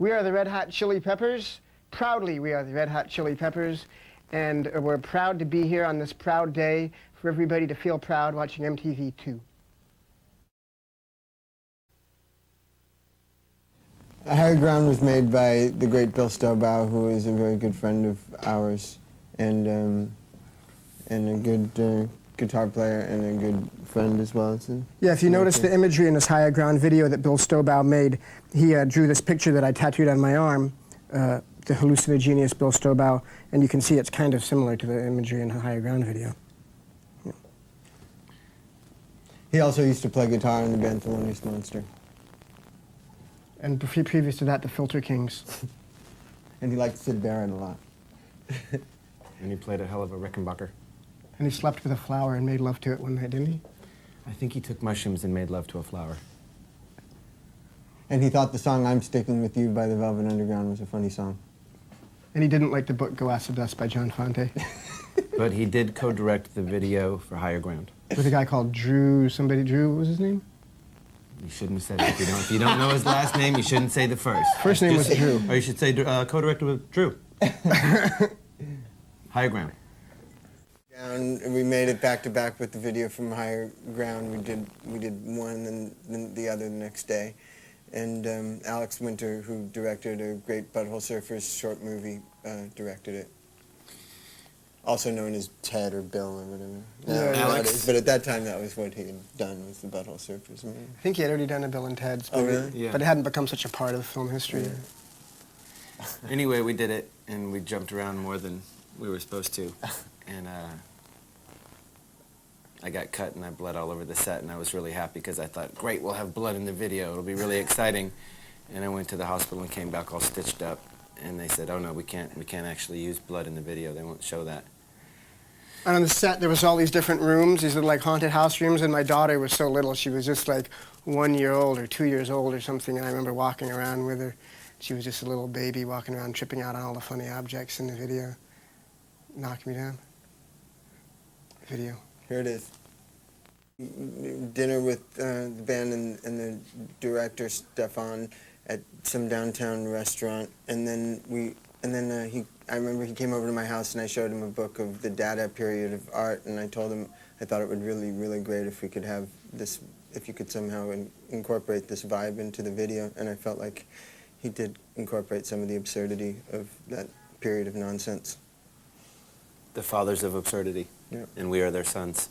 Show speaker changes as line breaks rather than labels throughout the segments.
We are the Red Hot Chili Peppers. Proudly, we are the Red Hot Chili Peppers. And we're proud to be here on this proud day for everybody to feel proud watching MTV2.
Higher Ground was made by the great Bill Stobaugh, who is a very good friend of ours, and a good guitar player and a good friend as well.
Yeah, if you notice the imagery in this Higher Ground video that Bill Stobaugh made, he drew this picture that I tattooed on my arm, the hallucinogenius Bill Stobaugh, and you can see it's kind of similar to the imagery in the Higher Ground video. Yeah.
He also used to play guitar in the band Thelonious Monster.
And previous to that, the Filter Kings.
And he liked Syd Barrett a lot.
And he played a hell of a Rickenbacker.
And he slept with a flower and made love to it one night, didn't he?
I think he took mushrooms and made love to a flower.
And he thought the song I'm Sticking With You by the Velvet Underground was a funny song.
And he didn't like the book Go Acid Dust by John Fonte.
But he did co-direct the video for Higher Ground.
With a guy called Drew, what was his name?
You shouldn't have said it. If you don't know his last name, you shouldn't say the first.
First name was Drew.
Or you should say co-director with Drew. Higher Ground.
And we made it back to back with the video from Higher Ground. We did one and then the other the next day. And Alex Winter, who directed a great Butthole Surfers short movie, directed it. Also known as Ted or Bill or whatever.
Yeah,
Alex.
But at that time, that was what he had done, was the Butthole Surfers movie.
I think he had already done a Bill and Ted's.
Oh, really?
Yeah.
But it hadn't become such a part of film history.
Yeah.
Anyway, we did it, and we jumped around more than we were supposed to. And I got cut, and I bled all over the set, and I was really happy because I thought, great, we'll have blood in the video. It'll be really exciting. And I went to the hospital and came back all stitched up. And they said, oh, no, we can't actually use blood in the video. They won't show that.
And on the set, there was all these different rooms, these little like haunted house rooms, and my daughter was so little. She was just like 1 year old or 2 years old or something, and I remember walking around with her. She was just a little baby walking around, tripping out on all the funny objects in the video. Knocked me down. Video.
Here it is. Dinner with the band and the director, Stefan, at some downtown restaurant, and then I remember he came over to my house and I showed him a book of the Dada period of art, and I told him I thought it would really, really great if we could have this, if you could somehow incorporate this vibe into the video, and I felt like he did incorporate some of the absurdity of that period of nonsense.
The fathers of absurdity.
Yeah.
And we are their sons.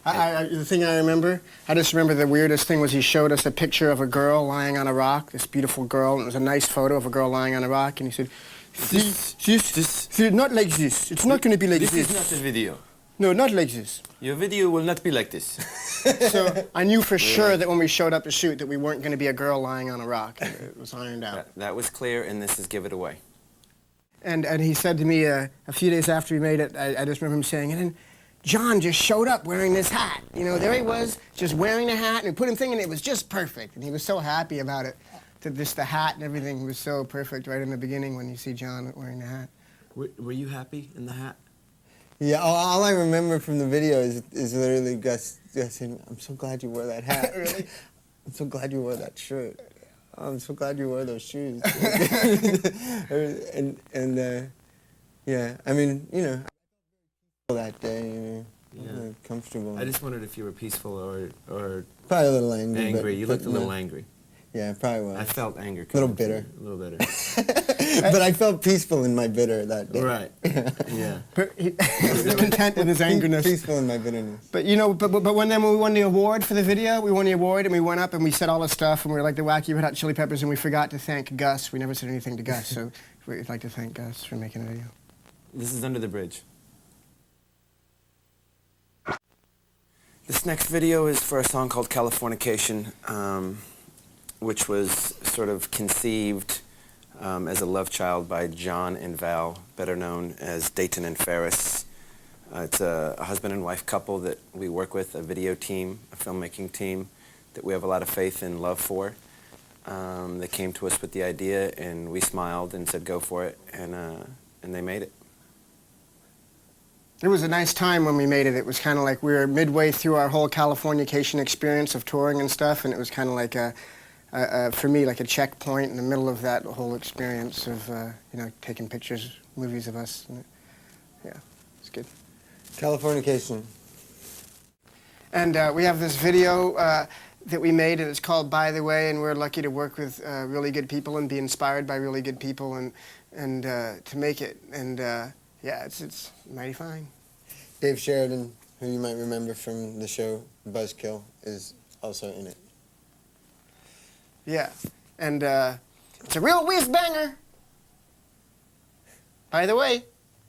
The thing I remember, I just remember the weirdest thing was he showed us a picture of a girl lying on a rock, this beautiful girl, and it was a nice photo of a girl lying on a rock, and he said, this, not like this. It's not going to be like this.
This is not a video.
No, not like this.
Your video will not be like this.
So I knew for sure that when we showed up to shoot that we weren't going to be a girl lying on a rock. It was ironed out.
That was clear, and this is Give It Away.
And he said to me a few days after we made it, I just remember him saying, and then John just showed up wearing this hat. You know, there he was, just wearing a hat, and we put him thinking it was just perfect. And he was so happy about it, that just the hat and everything was so perfect right in the beginning when you see John wearing the hat.
Were you happy in the hat?
Yeah, all I remember from the video is literally Gus saying, I'm so glad you wore that hat.
Really?
I'm so glad you wore that shirt. I'm so glad you wore those shoes. Yeah, I mean, you know, that day, you know,
Yeah.
comfortable.
I just wondered if you were peaceful or
Probably a little angry.
angry. You looked a little
no.
angry.
Yeah, probably was.
I felt anger.
A little
coming
bitter.
through. A little bitter.
But I felt peaceful in my bitter that day.
Right. Yeah.
But he was content with his angerness.
Peaceful in my bitterness.
But you know, but when we won the award for the video, we won the award and we went up and we said all this stuff and we were like the wacky Red Hot Chili Peppers and we forgot to thank Gus. We never said anything to Gus, so we'd like to thank Gus for making the video.
This is Under the Bridge. This next video is for a song called Californication, which was sort of conceived as a love child by John and Val, better known as Dayton and Ferris. It's a husband and wife couple that we work with, a video team, a filmmaking team that we have a lot of faith and love for. They came to us with the idea and we smiled and said go for it, and they made it.
It was a nice time when we made it. It was kind of like we were midway through our whole Californication experience of touring and stuff, and it was kind of like for me, like a checkpoint in the middle of that whole experience of, taking pictures, movies of us. And yeah, it's good.
Californication.
And we have this video that we made, and it's called By the Way, and we're lucky to work with really good people and be inspired by really good people and to make it. And yeah, it's mighty fine.
Dave Sheridan, who you might remember from the show Buzzkill, is also in it.
Yeah, and it's a real whiz banger. By the way.